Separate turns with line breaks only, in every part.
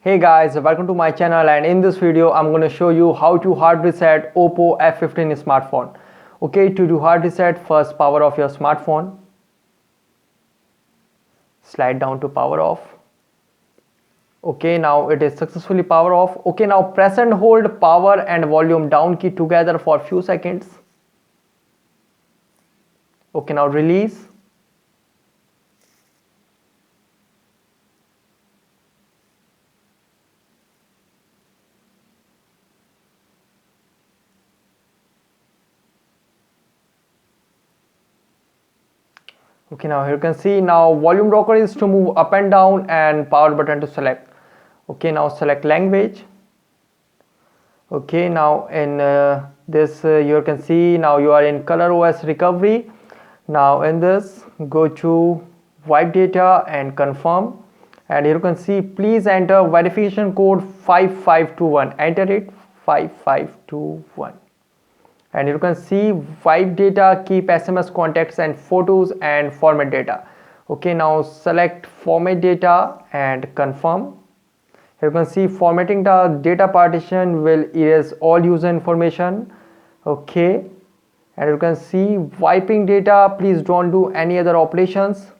Hey guys, welcome to my channel, and in this video I'm going to show you how to hard reset OPPO F15 smartphone. Okay, to do hard reset, first power off your smartphone. Slide down to power off. Okay, now it is successfully power off. Okay, now press and hold power and volume down key together for few seconds. Okay, now release. Okay, now here you can see now volume rocker is to move up and down and power button to select. Okay, now select language. Okay, now in this you can see now you are in color OS recovery. Now in this go to wipe data and confirm, and here you can see please enter verification code 5521. Enter it 5521. And you can see wipe data, keep SMS contacts and photos, and format data. Okay, now select format data and confirm. Here you can see formatting the data partition will erase all user information. Okay, and you can see wiping data, please don't do any other operations.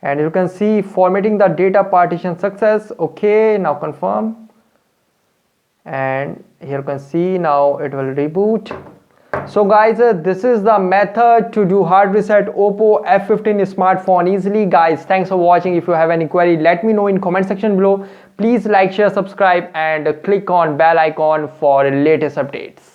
And you can see formatting the data partition success. Okay, now confirm, and here you can see now it will reboot. So guys, this is the method to do hard reset OPPO F15 smartphone easily. Guys, thanks for watching. If you have any query, let me know in comment section below. Please like, share, subscribe, and click on bell icon for latest updates.